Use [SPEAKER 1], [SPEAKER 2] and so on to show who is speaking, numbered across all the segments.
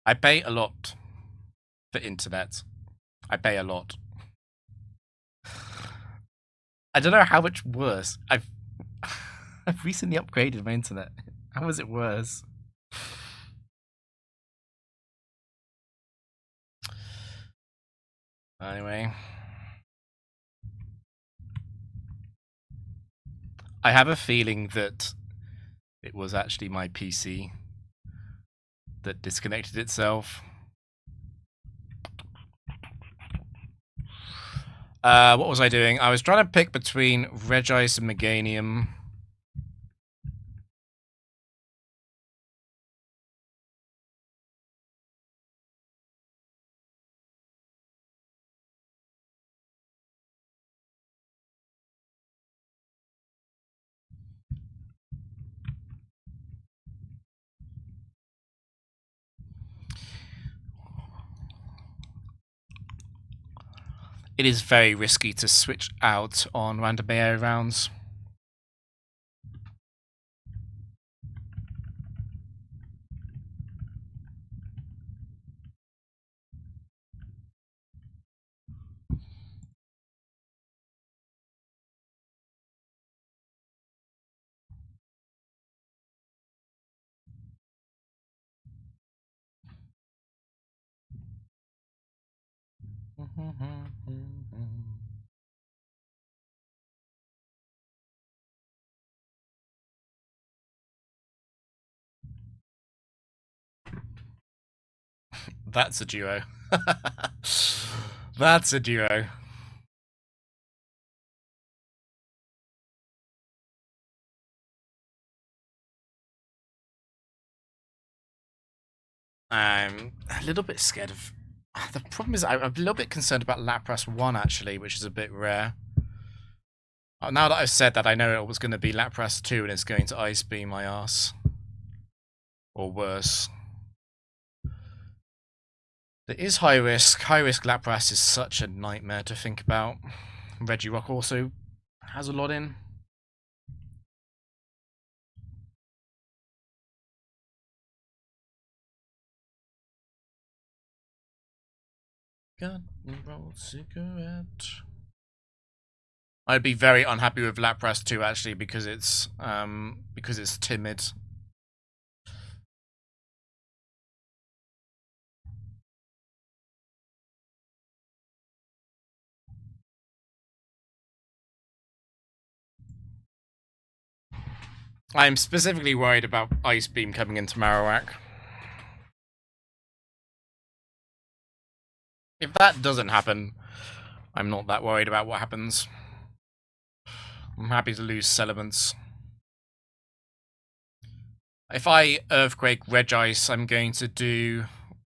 [SPEAKER 1] I pay a lot for internet. I pay a lot. I don't know how much worse. I've recently upgraded my internet. How is it worse? Anyway. I have a feeling that it was actually my PC that disconnected itself. What was I doing? I was trying to pick between Regice and Meganium. It is very risky to switch out on random AI rounds. That's a duo. That's a duo. I'm a little bit scared of... The problem is I'm a little bit concerned about Lapras 1, actually, which is a bit rare. Now that I've said that, I know it was going to be Lapras 2 and it's going to Ice Beam my ass. Or worse. There is high risk. High risk Lapras is such a nightmare to think about. Regirock also has a lot in. Gun roll cigarette. I'd be very unhappy with Lapras 2 actually because it's timid. I'm specifically worried about Ice Beam coming into Marowak. If that doesn't happen, I'm not that worried about what happens. I'm happy to lose Celements. If I Earthquake Regice, I'm going to do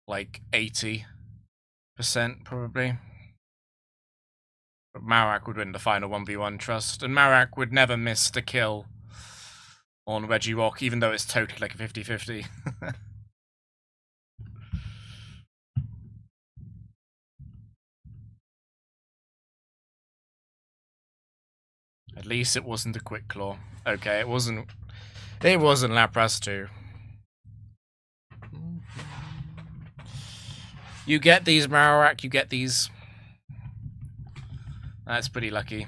[SPEAKER 1] like 80% probably. But Marowak would win the final 1v1 trust, and Marowak would never miss the kill on Regirock, even though it's totally like a 50-50. At least it wasn't a Quick Claw. Okay, it wasn't Lapras 2. You get these, Marowak, you get these. That's pretty lucky.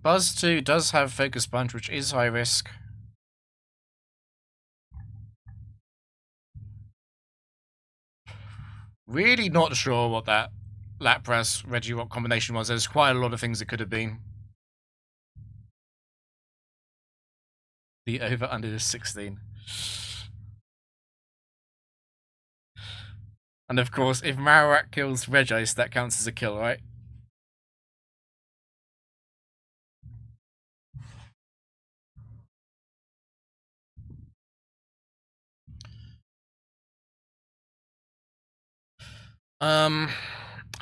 [SPEAKER 1] Buzz 2 does have Focus Punch, which is high risk. Really not sure what that Lapras Regirock combination was. There's quite a lot of things it could have been. The over under is 16. And of course, if Marowak kills Regice, that counts as a kill, right?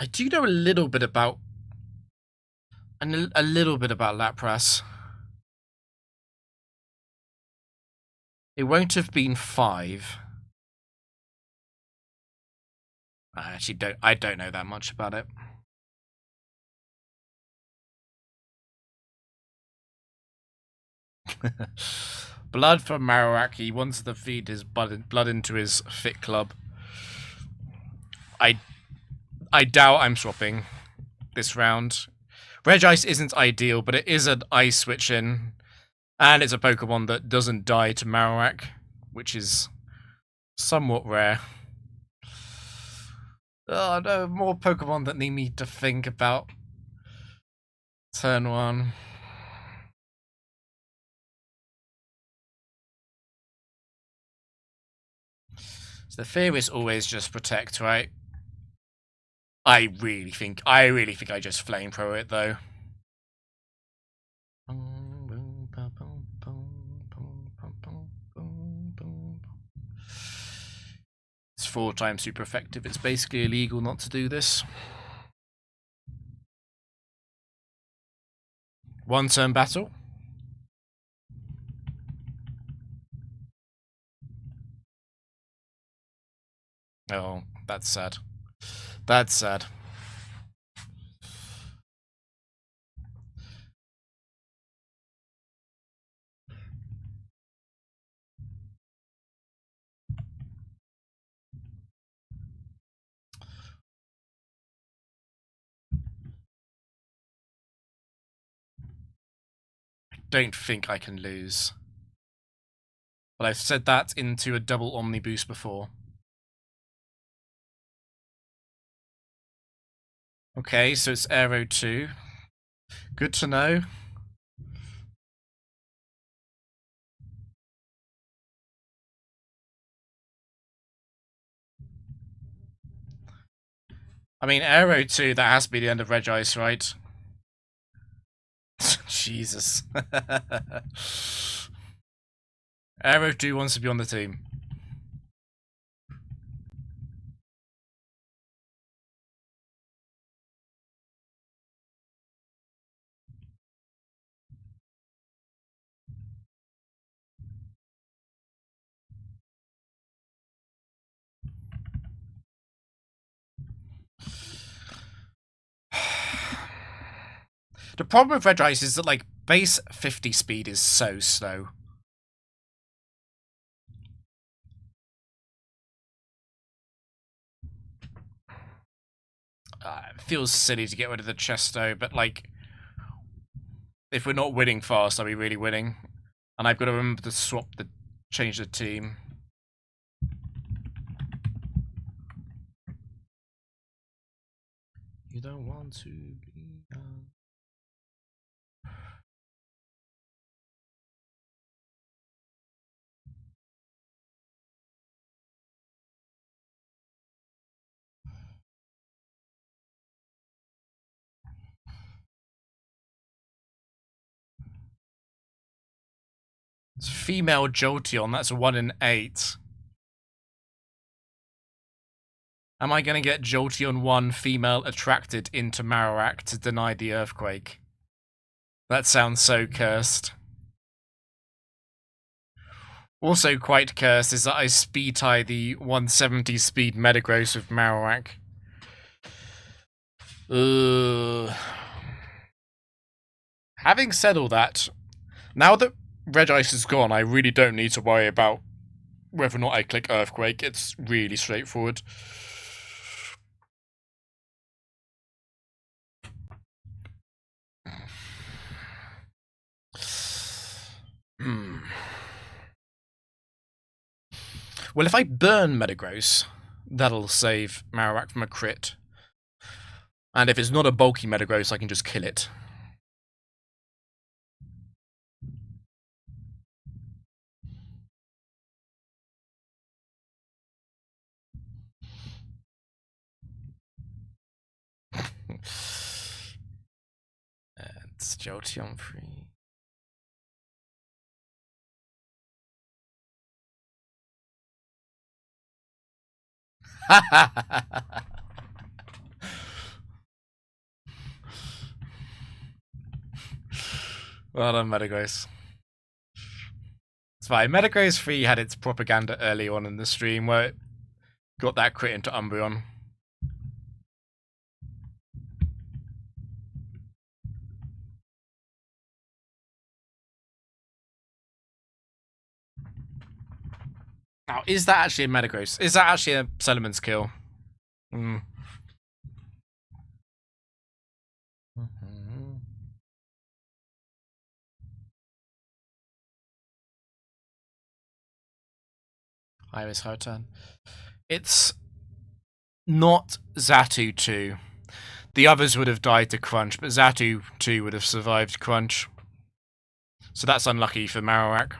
[SPEAKER 1] I do know a little bit about Lapras. It won't have been 5. I actually don't know that much about it. Blood from Marowak. He wants to feed his blood into his Fit Club. I doubt I'm swapping this round. Regice isn't ideal, but it is an ice switch in. And it's a Pokemon that doesn't die to Marowak, which is somewhat rare. Oh no, more Pokemon that need me to think about. Turn 1. So the fear is always just protect, right? I really think I just flamethrower it though. It's 4 times super effective. It's basically illegal not to do this. 1 turn battle. Oh, that's sad. That's sad. Don't think I can lose. But I've said that into a double Omni boost before. Okay, so it's Aero 2. Good to know. I mean, Aero 2, that has to be the end of Regice, right? Jesus. Aero 2 wants to be on the team. The problem with Regice is that, like, base 50 speed is so slow. It feels silly to get rid of the Chesto, but, like, if we're not winning fast, are we really winning? And I've got to remember to change the team. You don't want to be young. It's female Jolteon, that's a 1 in 8. Am I going to get Jolteon 1 female attracted into Marowak to deny the earthquake? That sounds so cursed. Also quite cursed is that I speed tie the 170 speed Metagross with Marowak. Having said all that, now that Regice is gone, I really don't need to worry about whether or not I click Earthquake. It's really straightforward. Well, if I burn Metagross, that'll save Marowak from a crit. And if it's not a bulky Metagross, I can just kill it. It's Jolteon free. Well done, Metagross. fine. Metagross 3 had its propaganda early on in the stream where it got that crit into Umbreon. Now, is that actually a Metagross? Is that actually a Salamence kill? Iris her turn. It's not Xatu 2. The others would have died to Crunch, but Xatu 2 would have survived Crunch. So that's unlucky for Marowak.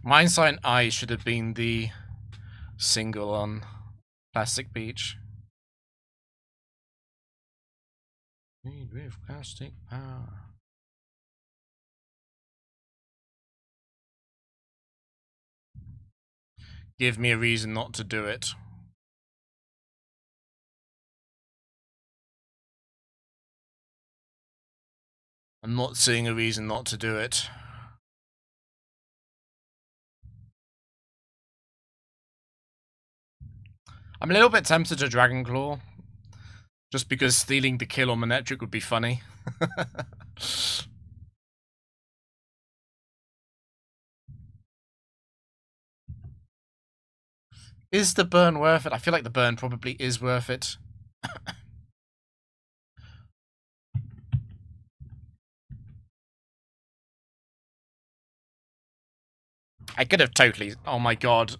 [SPEAKER 1] Mindsign Eye should have been the single on Plastic Beach. Need with plastic power. Give me a reason not to do it. I'm not seeing a reason not to do it. I'm a little bit tempted to Dragon Claw. Just because stealing the kill on Manectric would be funny. Is the burn worth it? I feel like the burn probably is worth it. I could have totally... Oh my god.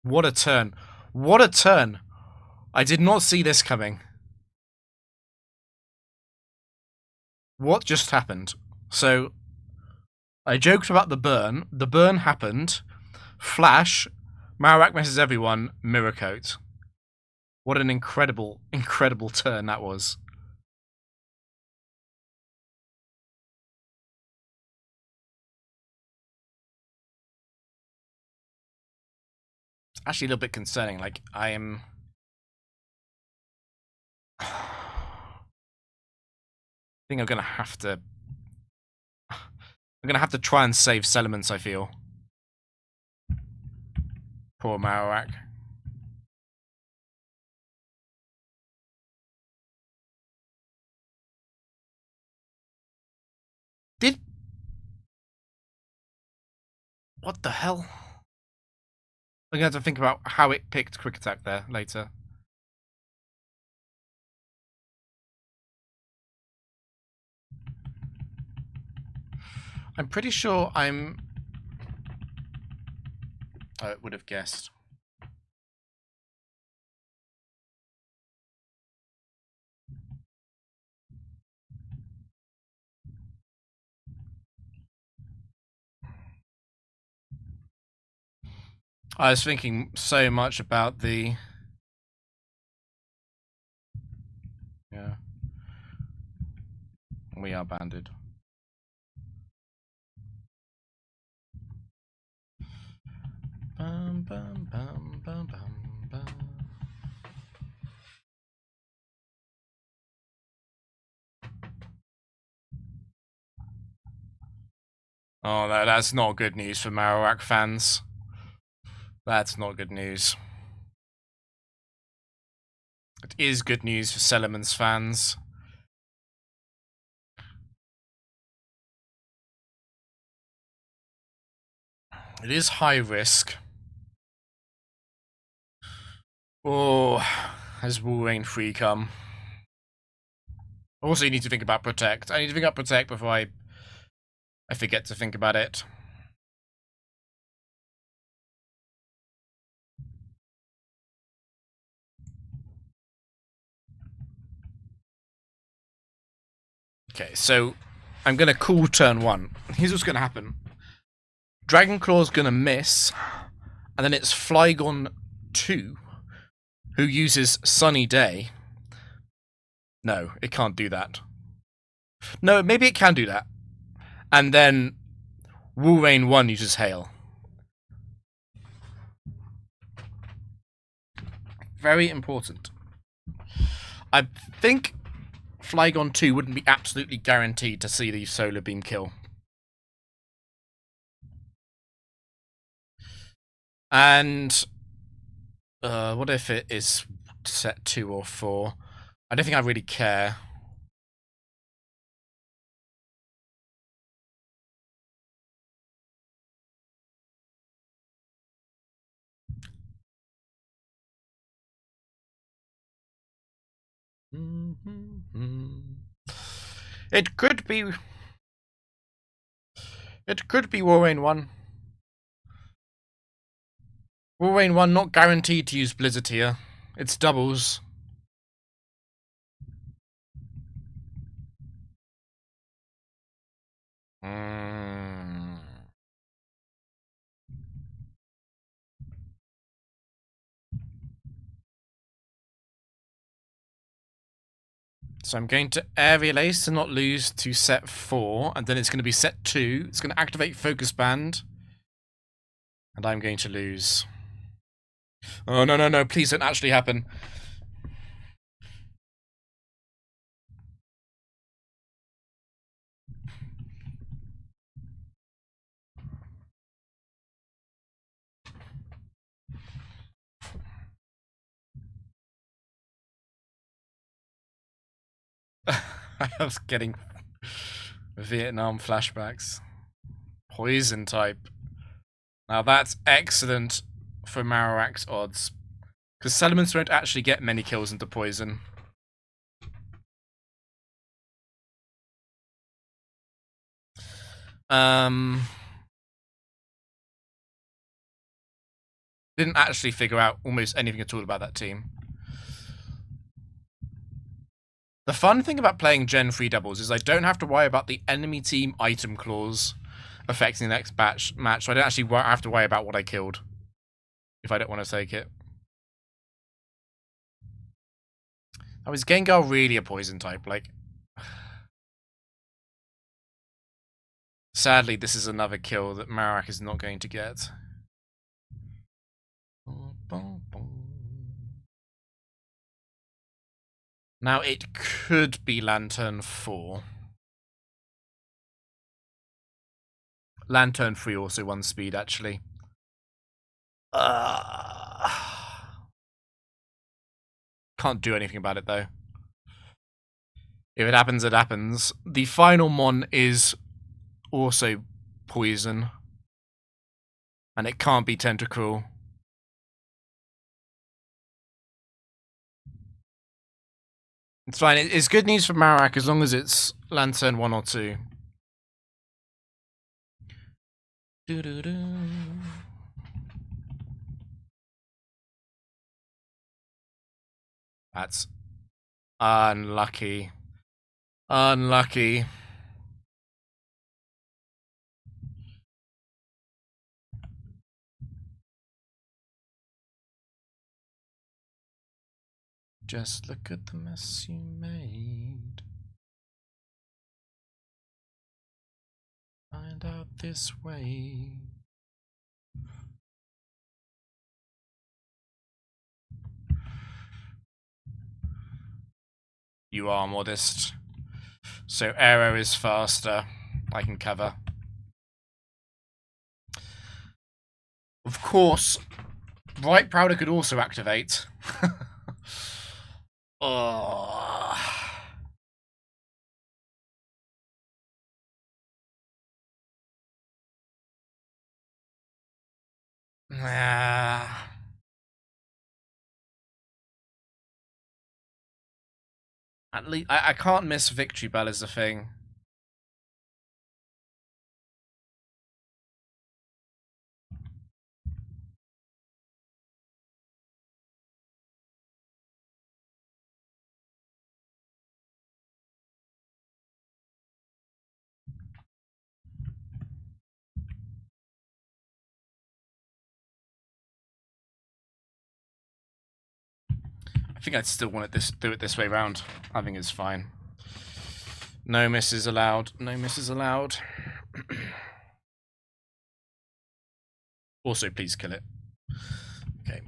[SPEAKER 1] What a turn. What a turn. I did not see this coming. What just happened? So, I joked about the burn. The burn happened. Flash. Marowak misses everyone. Mirror Coat. What an incredible, incredible turn that was. It's actually a little bit concerning. Like, I am... I think I'm gonna have to... I'm gonna have to try and save Salamence, I feel. Poor Marowak. Did... What the hell? I'm gonna have to think about how it picked Quick Attack there later. I'm pretty sure I'm... I would have guessed. I was thinking so much about the... Yeah. We are banded. Bum, bum, bum, bum, bum, bum. Oh, that's not good news for Marowak fans. That's not good news. It is good news for Salamence fans. It is high risk. Oh, has Walrein 3 come? Also, you need to think about Protect. I need to think about Protect before I forget to think about it. Okay, so I'm going to call turn 1. Here's what's going to happen. Dragon Claw's going to miss, and then it's Flygon 2, who uses Sunny Day. No, it can't do that. No, maybe it can do that. And then Wolverine 1 uses Hail. Very important. I think Flygon 2 wouldn't be absolutely guaranteed to see the Solar Beam kill. And what if it is set 2 or 4? I don't think I really care. It could be. It could be Wolverine 1. Wolverine 1 not guaranteed to use Blizzard here. It's doubles. So I'm going to Aerial Ace to not lose to set 4, and then it's going to be set 2. It's going to activate Focus Band. And I'm going to lose. Oh, no, no, no, please don't actually happen. I was getting Vietnam flashbacks. Poison type. Now that's excellent for Marowak's odds. Because Salamence won't actually get many kills into poison. Didn't actually figure out almost anything at all about that team. The fun thing about playing Gen 3 doubles is I don't have to worry about the enemy team item clause affecting the next match, so I don't actually have to worry about what I killed if I don't want to take it. Oh, is Gengar really a poison type? Like, sadly, this is another kill that Marowak is not going to get. Now, it could be Lantern 4. Lantern 3 also 1 speed, actually. Can't do anything about it, though. If it happens, it happens. The final Mon is also poison. And it can't be Tentacruel. It's fine. It's good news for Marowak as long as it's Lantern 1 or 2. That's unlucky. Unlucky. Just look at the mess you made. Find out this way. You are modest. So arrow is faster. I can cover. Of course, Bright Prowler could also activate. Oh. At least I can't miss Victory Bell as a thing. I think I'd still want it do it this way round. I think it's fine. No misses allowed. No misses allowed. Also, please kill it. Okay.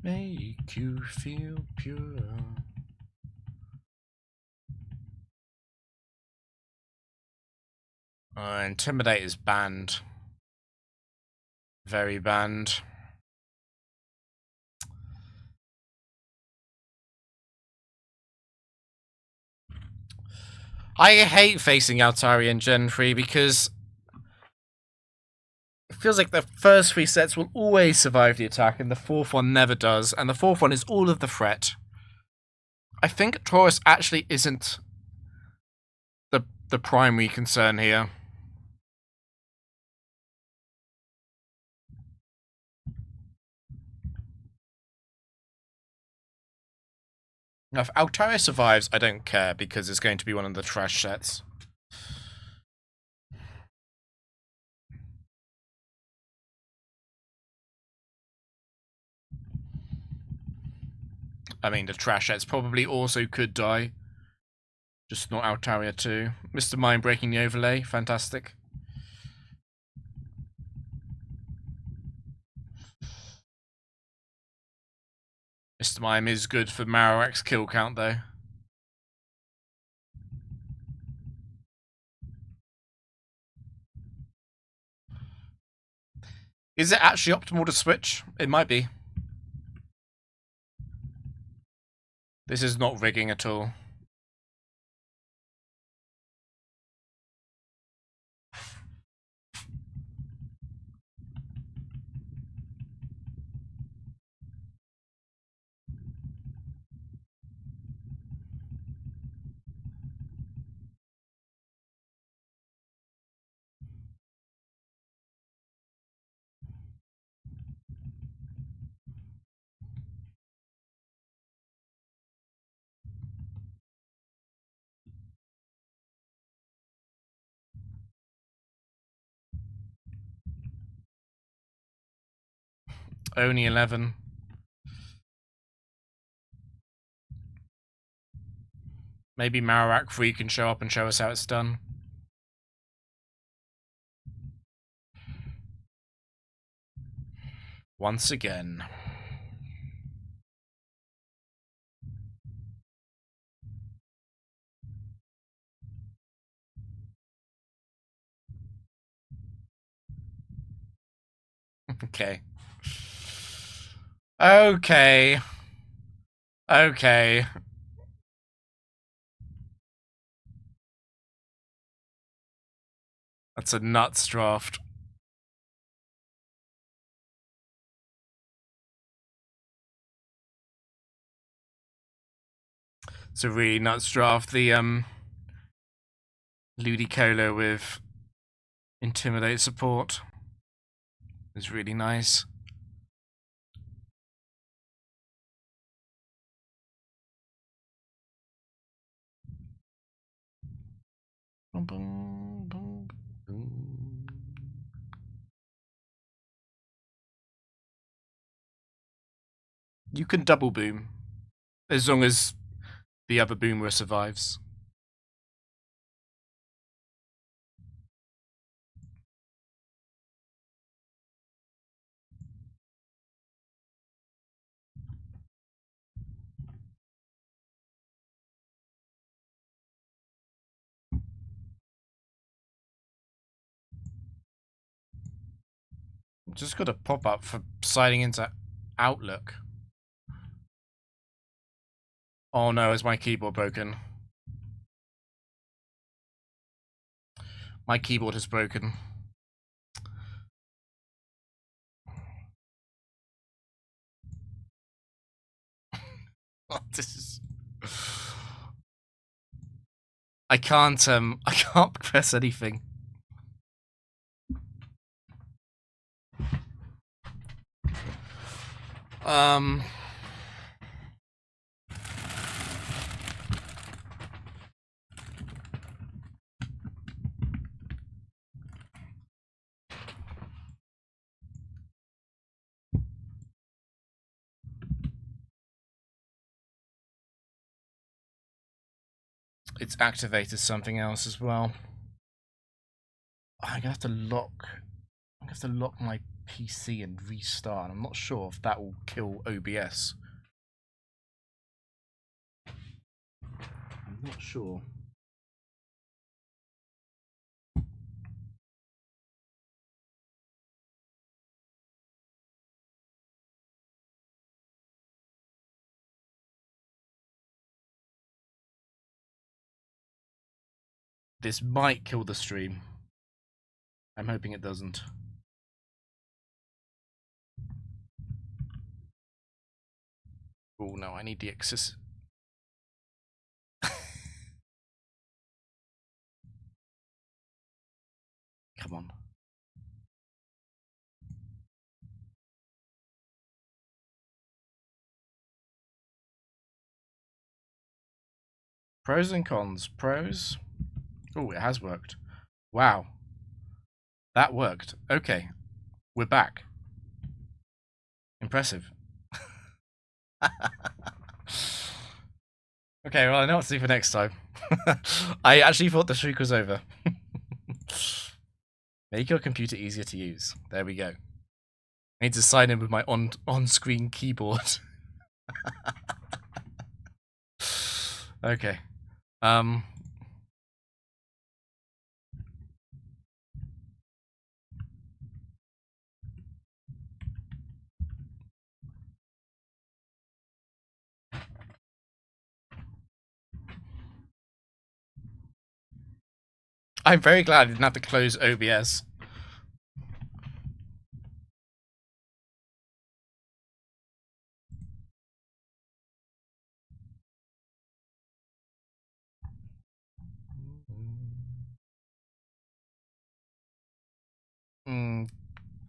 [SPEAKER 1] Make you feel pure. Intimidate is banned. Very banned. I hate facing Altari in Gen 3 because it feels like the first 3 sets will always survive the attack and the 4th one never does, and the 4th one is all of the threat. I think Taurus actually isn't the primary concern here. Now, if Altaria survives, I don't care because it's going to be one of the trash sets. I mean, the trash sets probably also could die. Just not Altaria 2. Mr. Mime breaking the overlay. Fantastic. Mr. Mime is good for Marowak's kill count, though. Is it actually optimal to switch? It might be. This is not rigging at all. Only 11. Maybe Marowak 3 can show up and show us how it's done. Once again. Okay. Okay. Okay. That's a nuts draft. It's a really nuts draft. The Ludicolo with Intimidate support is really nice. You can double boom as long as the other boomer survives. Just got a pop up for sliding into Outlook. Oh no, is my keyboard broken? My keyboard is broken. This is... I can't press anything. It's activated something else as well. I'm gonna have to lock my PC and restart. I'm not sure if that will kill OBS. I'm not sure. This might kill the stream. I'm hoping it doesn't. Oh no, I need the access. Come on. Pros and cons. Pros. Oh, it has worked. Wow. That worked. Okay. We're back. Impressive. Okay, well, I know what to do for next time. I actually thought the streak was over. Make your computer easier to use. There we go. I need to sign in with my on-screen keyboard. Okay. I'm very glad I didn't have to close OBS.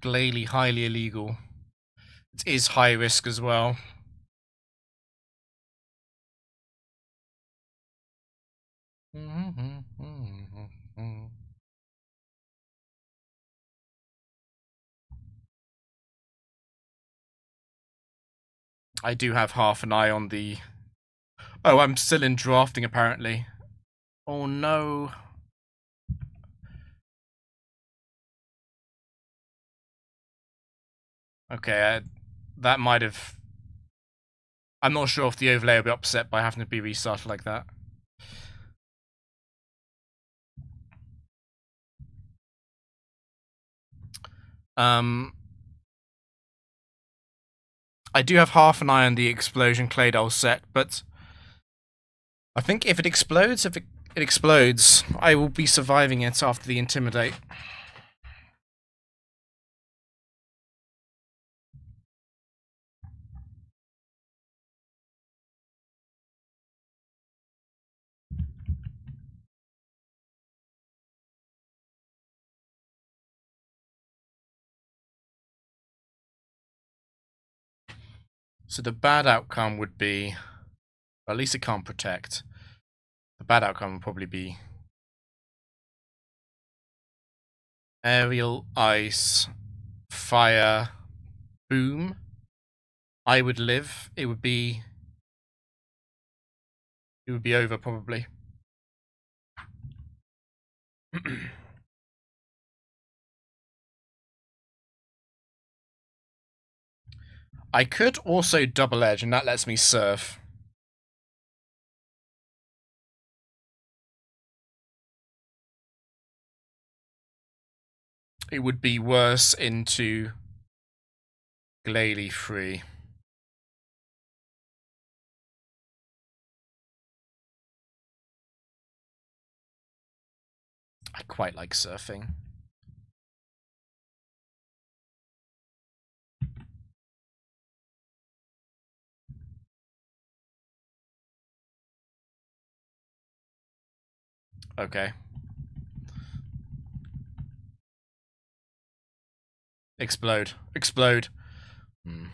[SPEAKER 1] Glalie, highly illegal. It is high risk as well. I do have half an eye on the... Oh, I'm still in drafting apparently. Oh no. Okay, that might have... I'm not sure if the overlay will be upset by having to be restarted like that. I do have half an eye on the explosion Claydol set, but I think if it explodes, I will be surviving it after the Intimidate. So the bad outcome would be, well, at least it can't protect. The bad outcome would probably be aerial, ice, fire, boom. I would live. It would be over probably. I could also double edge, and that lets me surf. It would be worse into Glalie 3. I quite like surfing. Okay. Explode. Explode. Hmm.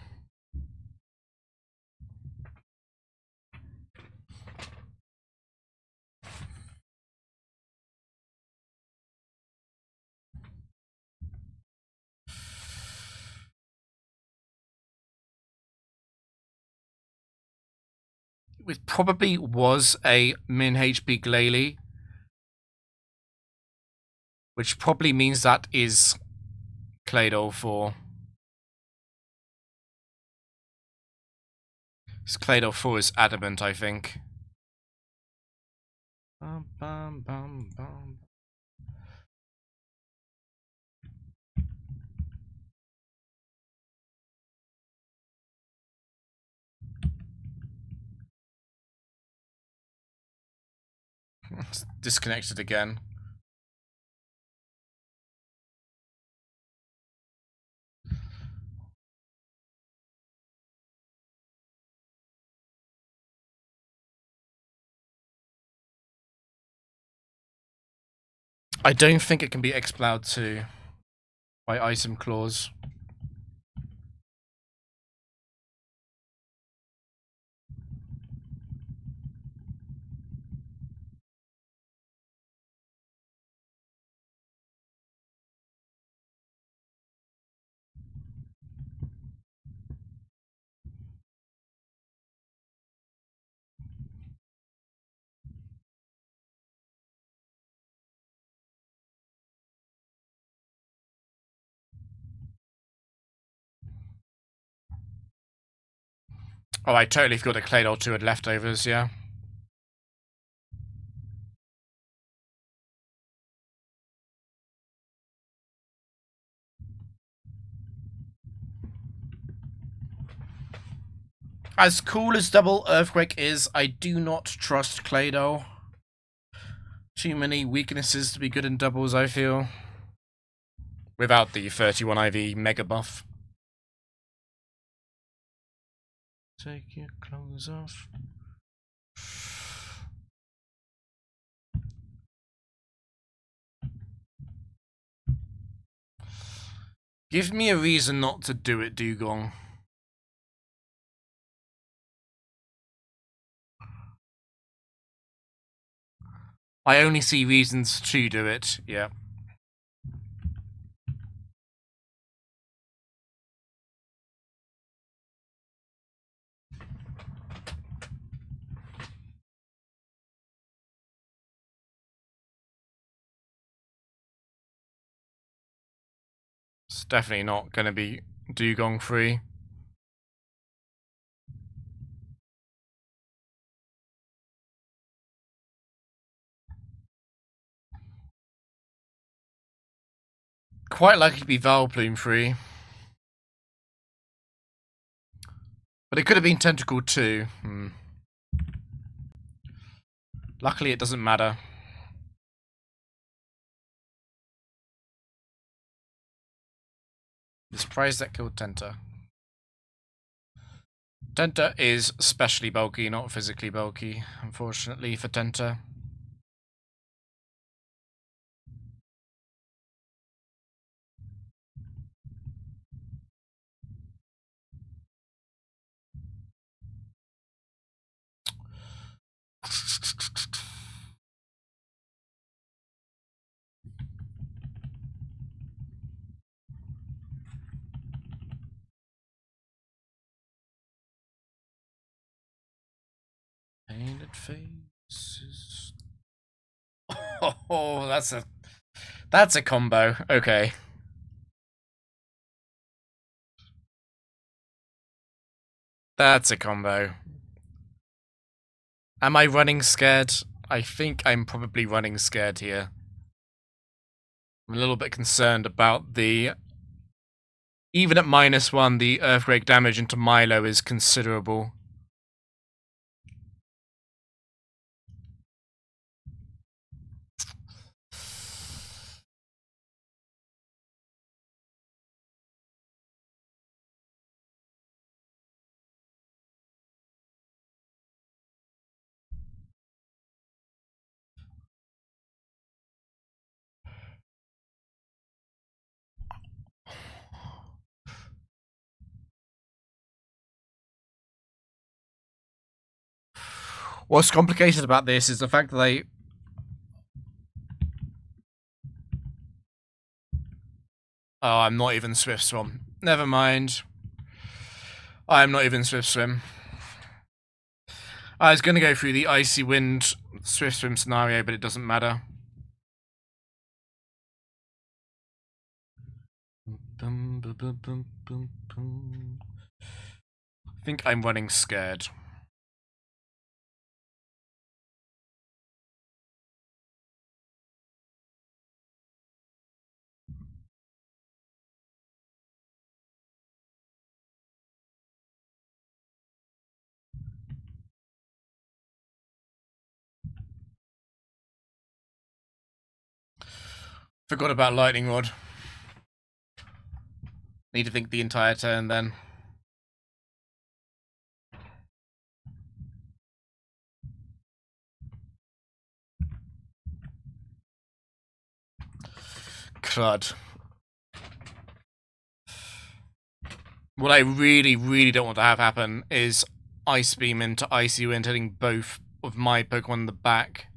[SPEAKER 1] It probably was a min HP Glalie, which probably means that is Claydol 4. Claydol 4 is adamant, I think. Bum, bum, bum, bum. It's disconnected again. I don't think it can be exploded to by item clause. Oh, I totally forgot that Claydol 2 had leftovers, yeah. As cool as Double Earthquake is, I do not trust Claydol. Too many weaknesses to be good in doubles, I feel. Without the 31 IV mega buff. Take your clothes off. Give me a reason not to do it, Dugong. I only see reasons to do it, yeah. It's definitely not going to be Dugong free. Quite likely to be Valplume free. But it could have been Tentacle too. Luckily, it doesn't matter. The surprise that killed Tenta. Tenta is specially bulky, not physically bulky, unfortunately for Tenta. Painted faces. Oh, that's a combo. Okay. That's a combo. Am I running scared? I think I'm probably running scared here. I'm a little bit concerned about the... Even at -1, the Earthquake damage into Milo is considerable. What's complicated about this is the fact that they... Oh, I'm not even Swift Swim. Never mind. I'm not even Swift Swim. I was going to go through the Icy Wind Swift Swim scenario, but it doesn't matter. I think I'm running scared. Forgot about Lightning Rod. Need to think the entire turn then. Crud. What I really, really don't want to have happen is Ice Beam into Icy Wind, hitting both of my Pokemon in the back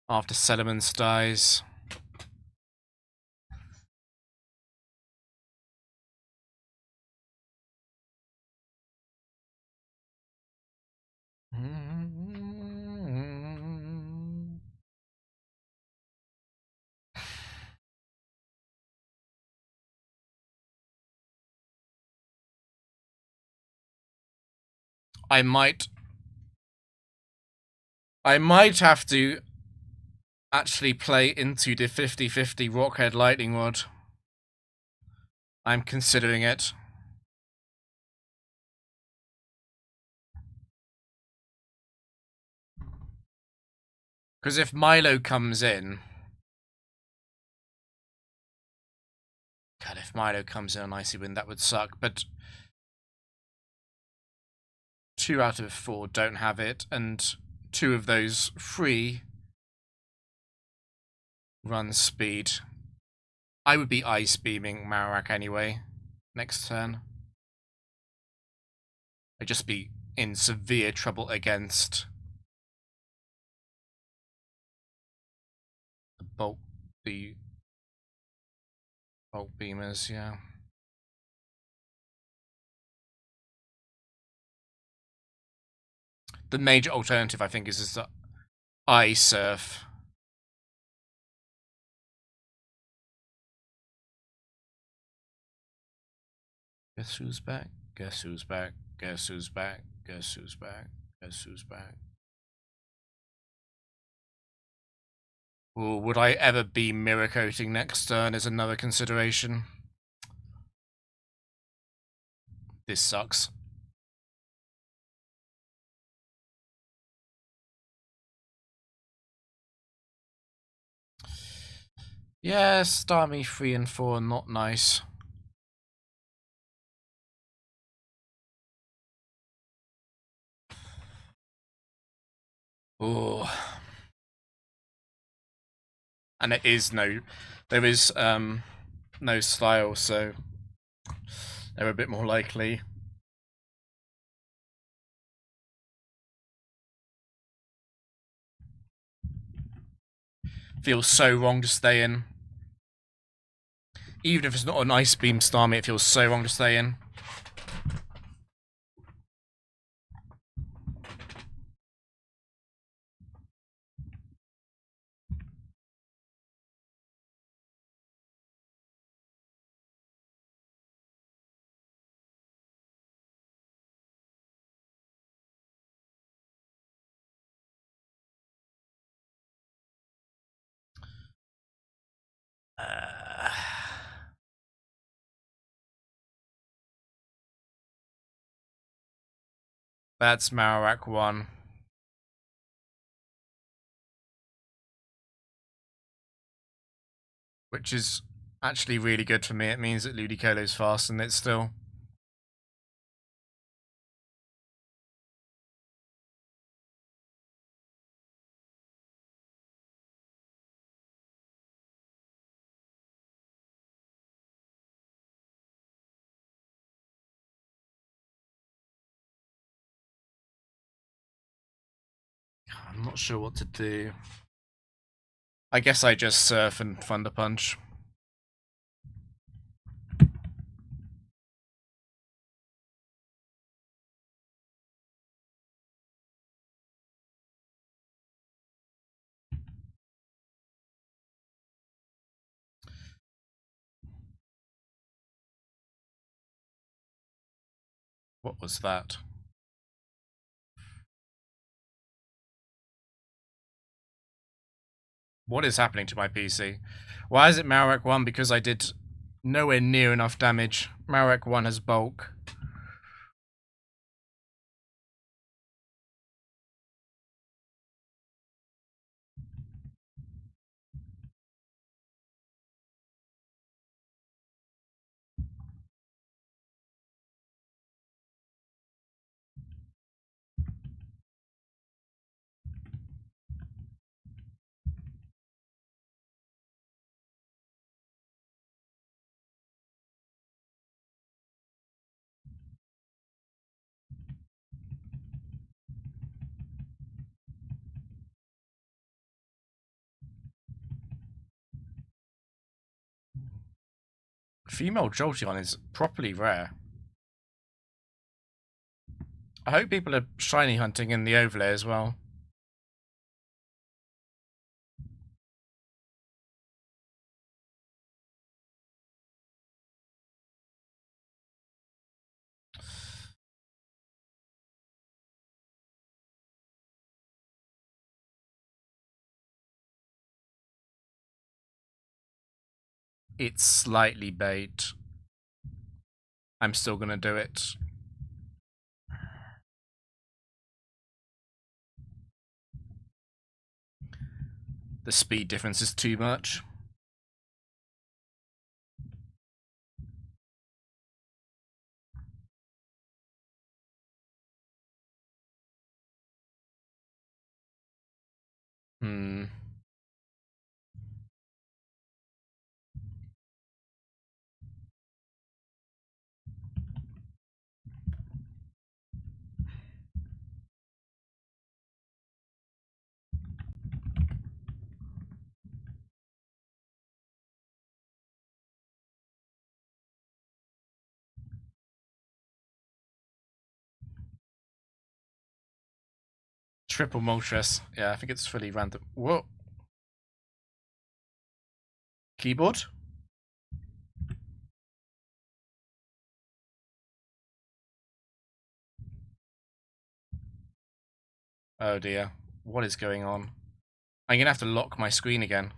[SPEAKER 1] after Salamence dies. I might have to actually play into the 50-50 Rockhead Lightning Rod. I'm considering it. Because if Milo comes in... God, if Milo comes in on Icy Wind, that would suck, but... 2 out of 4 don't have it, and 2 of those 3 run speed. I would be Ice Beaming Marowak anyway, next turn. I'd just be in severe trouble against the Bolt Beamers, yeah. The major alternative, I think, is the Ice Surf. Guess who's back? Guess who's back? Guess who's back? Guess who's back? Guess who's back? Ooh, would I ever be Mirror Coating next turn is another consideration. This sucks. Yeah, Starmie 3 and 4 not nice. Ooh. And there is no style, so they're a bit more likely. Feels so wrong to stay in. Even if it's not an Ice Beam Starmie, it feels so wrong to stay in. That's Marowak 1. Which is actually really good for me. It means that Ludicolo's fast and it's still... I'm not sure what to do. I guess I just surf and Thunder Punch. What was that? What is happening to my PC? Why is it Marowak 1? Because I did nowhere near enough damage. Marowak 1 has bulk. Female Jolteon is properly rare. I hope people are shiny hunting in the overlay as well. It's slightly bait. I'm still gonna do it. The speed difference is too much. Hmm. Triple Moltres. Yeah, I think it's fully random. Whoa. Keyboard? Oh dear. What is going on? I'm gonna have to lock my screen again.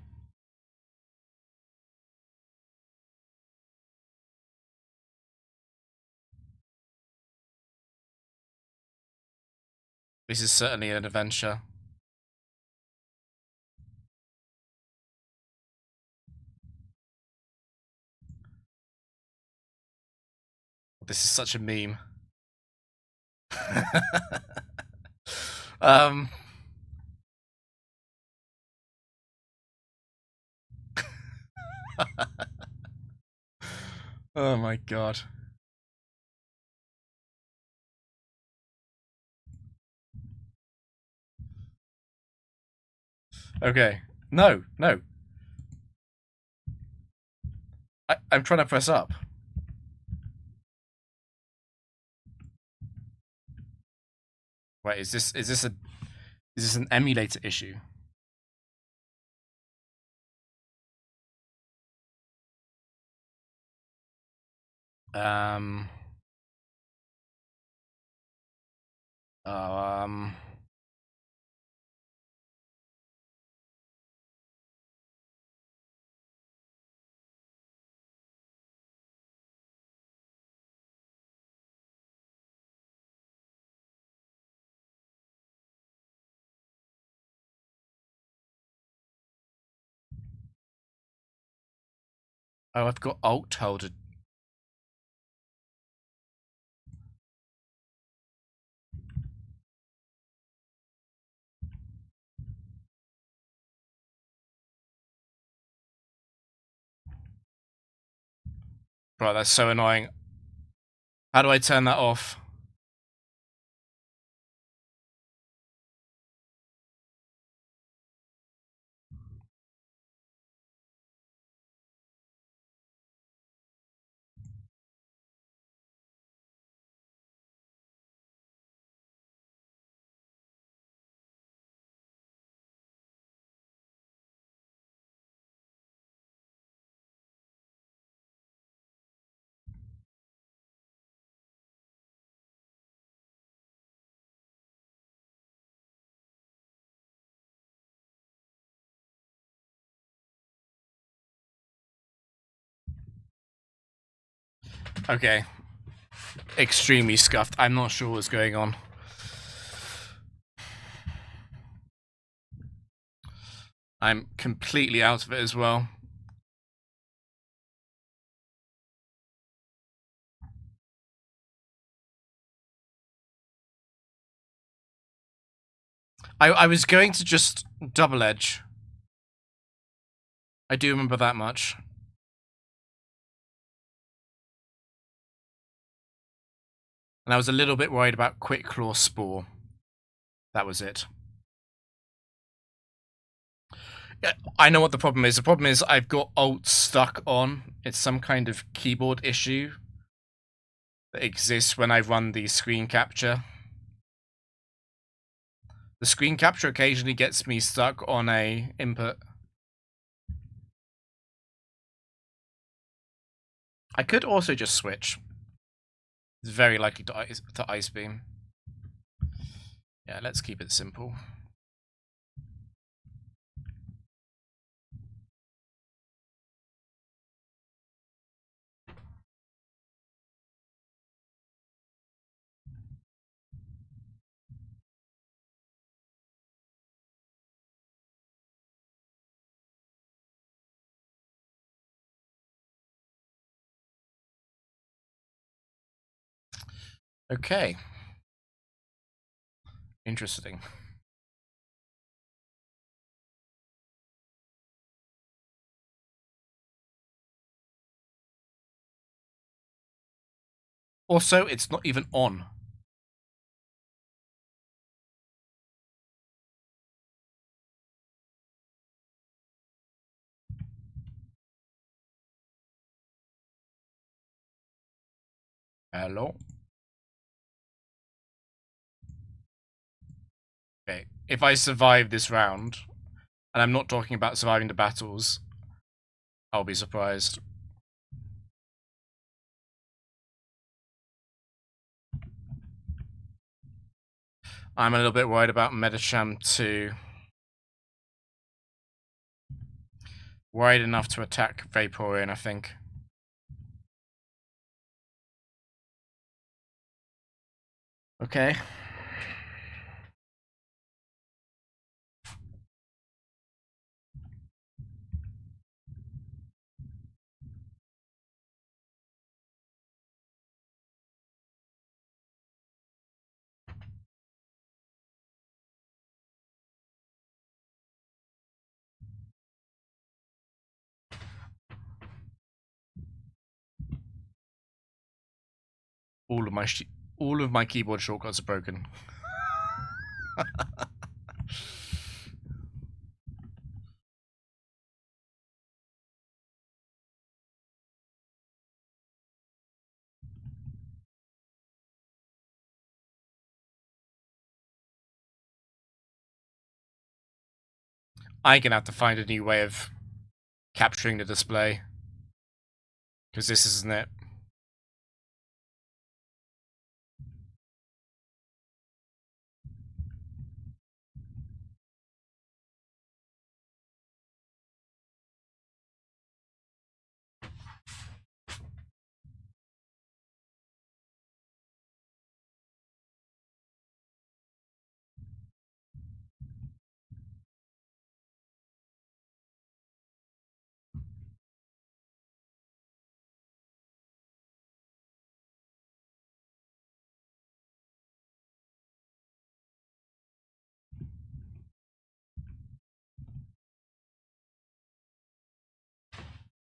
[SPEAKER 1] This is certainly an adventure. This is such a meme. um. Oh my god. Okay. No, no. I'm trying to press up. Wait, is this an emulator issue? Um. Um. Oh, I've got Alt holder. Right, that's so annoying. How do I turn that off? Okay. Extremely scuffed. I'm not sure what's going on. I'm completely out of it as well. I was going to just double edge. I do remember that much. And I was a little bit worried about Quick Claw Spore. That was it. Yeah, I know what the problem is. The problem is I've got Alt stuck on. It's some kind of keyboard issue that exists when I run the screen capture. The screen capture occasionally gets me stuck on a input. I could also just switch. It's very likely to Ice Beam. Yeah, let's keep it simple. Okay. Interesting. Also, it's not even on. Hello? Okay, if I survive this round, and I'm not talking about surviving the battles, I'll be surprised. I'm a little bit worried about Medicham too. Worried enough to attack Vaporeon, I think. Okay. All of my keyboard shortcuts are broken. I'm gonna have to find a new way of capturing the display. Because this isn't it.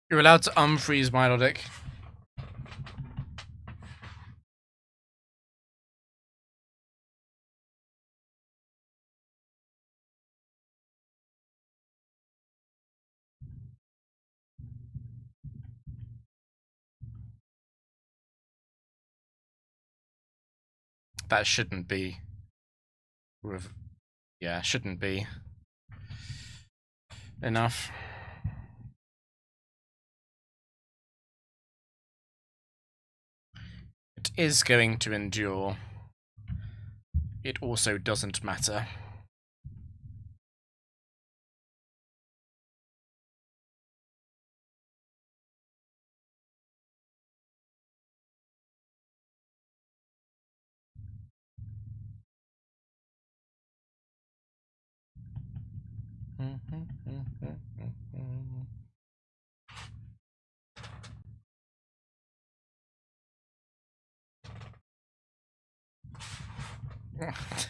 [SPEAKER 1] You're allowed to unfreeze Milotic. That shouldn't be. Yeah, shouldn't be enough. It is going to endure. It also doesn't matter.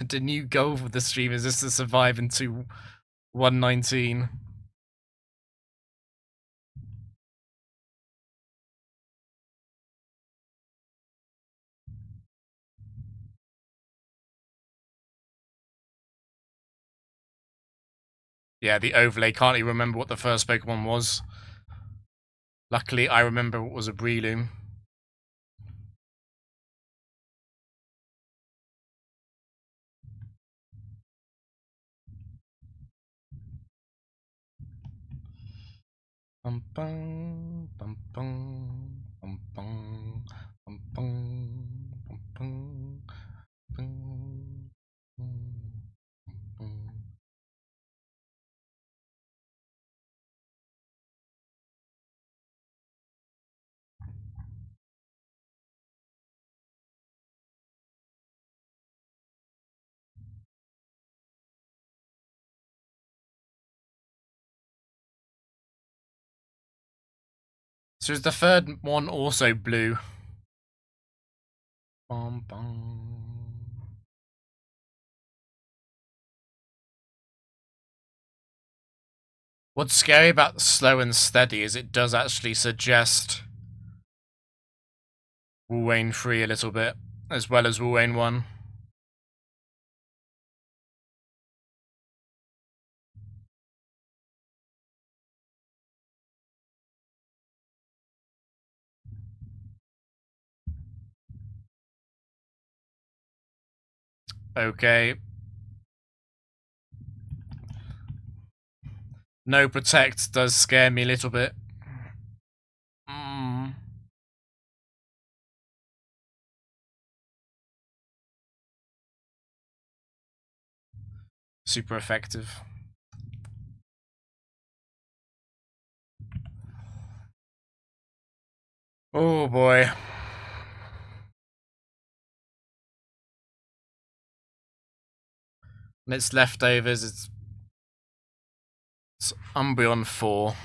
[SPEAKER 1] The new goal for the stream is just to survive into 119. Yeah, the overlay. Can't even remember what the first Pokemon was. Luckily, I remember it was a Breloom. Bum bum bum bum bum bum bum bum bum bum bum. So is the third one also blue? Bum, bum. What's scary about slow and steady is it does actually suggest Wu-Wayne 3 a little bit, as well as Wu-Wayne 1. Okay. No protect does scare me a little bit. Super effective. Oh boy. And its leftovers, it's Umbreon 4.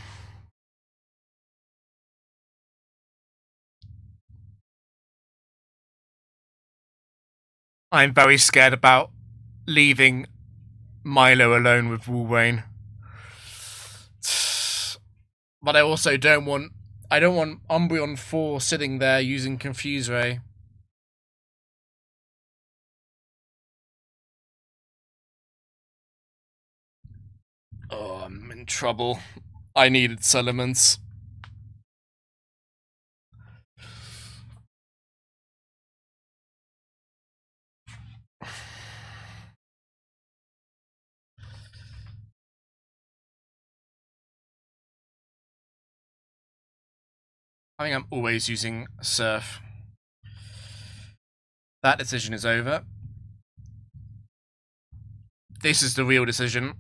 [SPEAKER 1] I'm very scared about leaving Milo alone with Wu-Wayne. But I also don't want Umbreon 4 sitting there using Confuse Ray. Oh, I'm in trouble. I needed Salamence. I think I'm always using Surf. That decision is over. This is the real decision.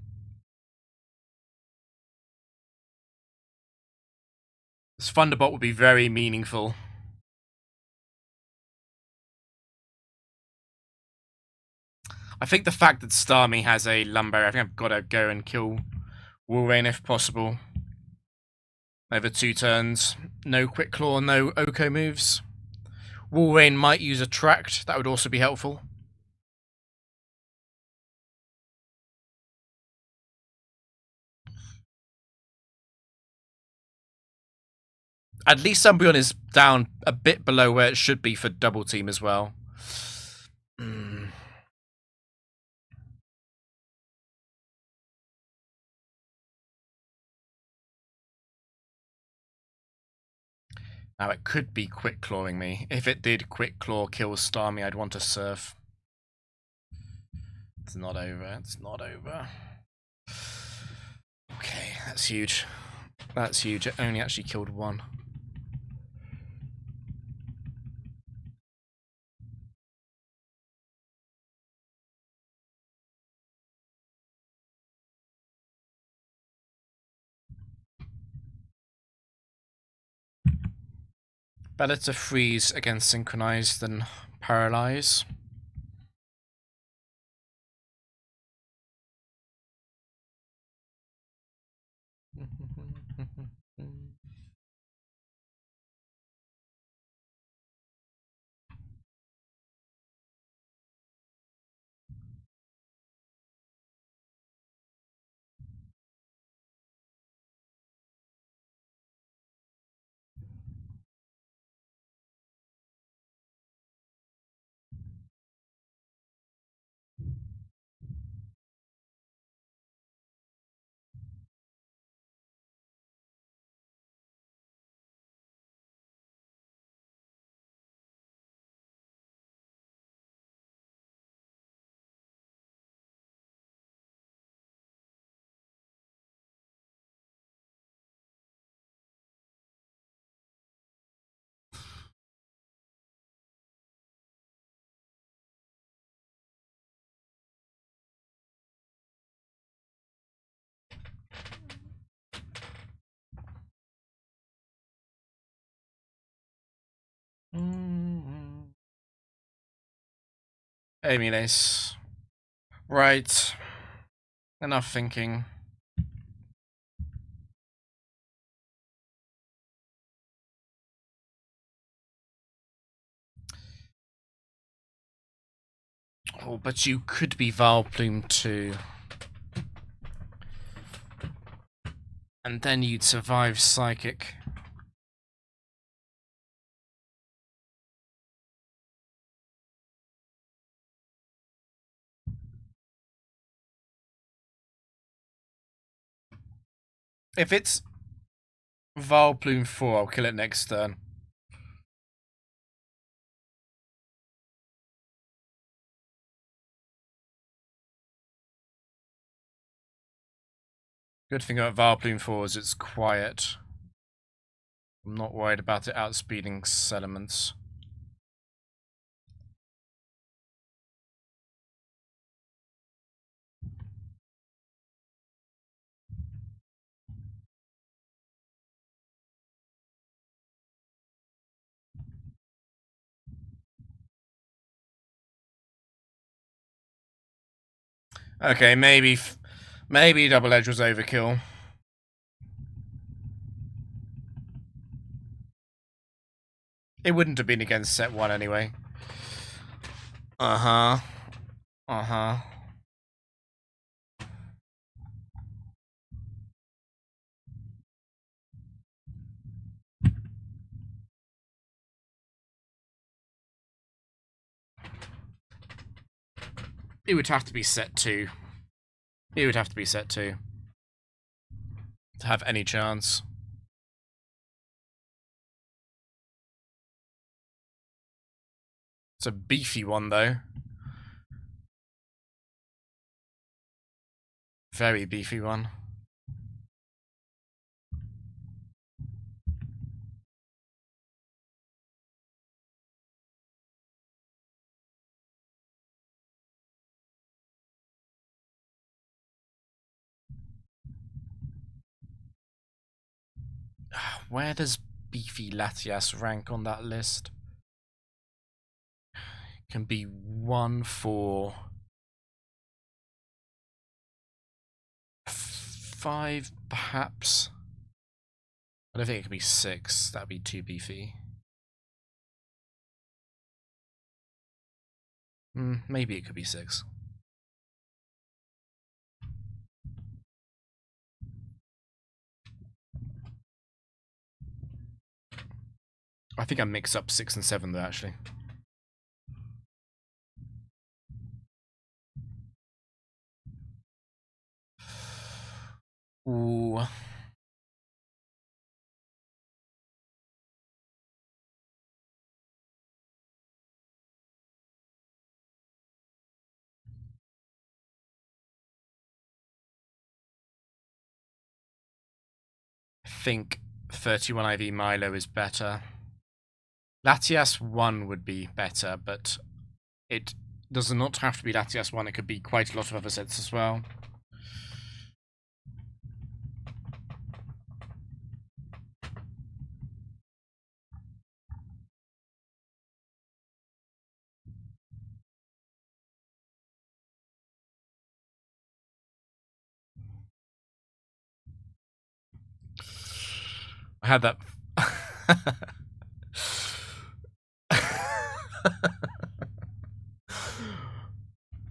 [SPEAKER 1] This Thunderbolt would be very meaningful. I think the fact that Starmie has a Lumberry, I think I've got to go and kill Wu-Wayne if possible. Over 2 turns. No Quick Claw, no Oko moves. Wu-Wayne might use Attract, that would also be helpful. At least Umbreon is down a bit below where it should be for double team as well. Now it could be Quick Clawing me. If it did Quick Claw kill Starmie, I'd want to Surf. It's not over. It's not over. Okay, that's huge. That's huge. It only actually killed 1. Better to freeze against Synchronize than Paralyze. Emules. Right. Enough thinking. Oh, but you could be Vileplume too. And then you'd survive Psychic. If it's Vileplume 4, I'll kill it next turn. Good thing about Vileplume 4 is it's quiet. I'm not worried about it outspeeding Salamence. Okay, maybe Double Edge was overkill. It wouldn't have been against set 1 anyway. Uh-huh. Uh-huh. It would have to be set 2. It would have to be set 2. To have any chance. It's a beefy one, though. Very beefy one. Where does beefy Latias rank on that list? Can be 1, 4, 5, perhaps. I don't think it could be 6. That'd be too beefy. Maybe it could be 6. I think I mixed up 6 and 7 though, actually. Ooh. I think 31 IV Milo is better. Latias 1 would be better, but it does not have to be Latias 1. It could be quite a lot of other sets as well. I had that.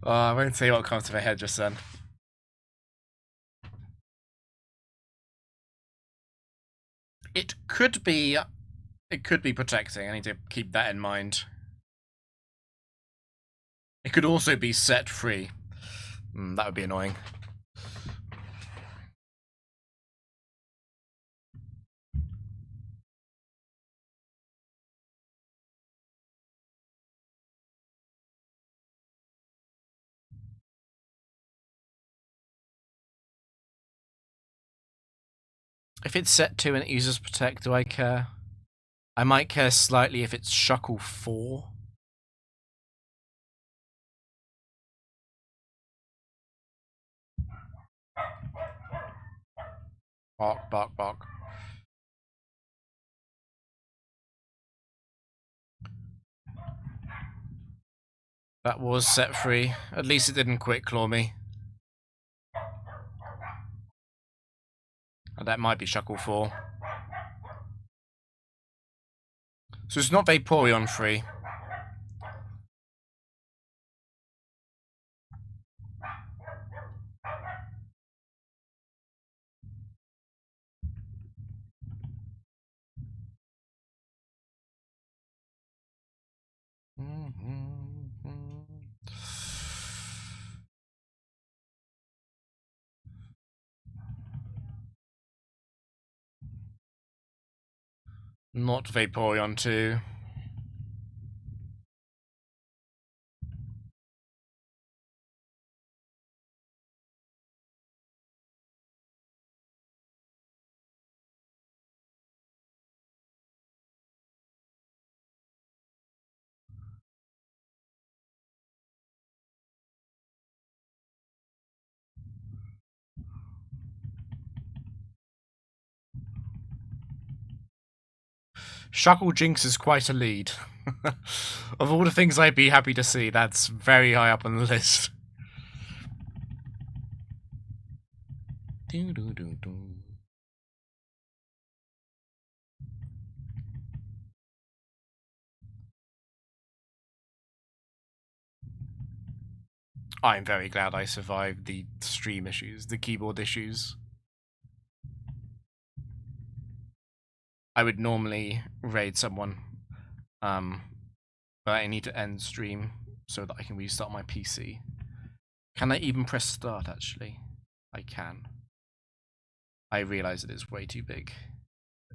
[SPEAKER 1] I won't say what comes to my head just then. It could be protecting. I need to keep that in mind. It could also be set free. That would be annoying. If it's set 2 and it uses protect, do I care? I might care slightly if it's Shuckle 4. Bark, bark, bark. That was set free. At least it didn't quick claw me. And that might be Shuckle 4. So it's not Vaporeon free. Not Vaporeon 2. Shuckle Jinx is quite a lead. Of all the things I'd be happy to see, that's very high up on the list. I'm very glad I survived the stream issues, the keyboard issues. I would normally raid someone, but I need to end stream so that I can restart my PC. Can I even press start, actually? I can. I realize it is way too big.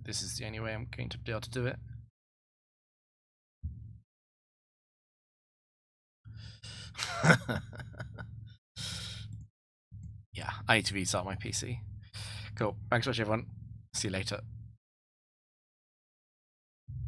[SPEAKER 1] This is the only way I'm going to be able to do it. Yeah, I need to restart my PC. Cool. Thanks so much, everyone. See you later.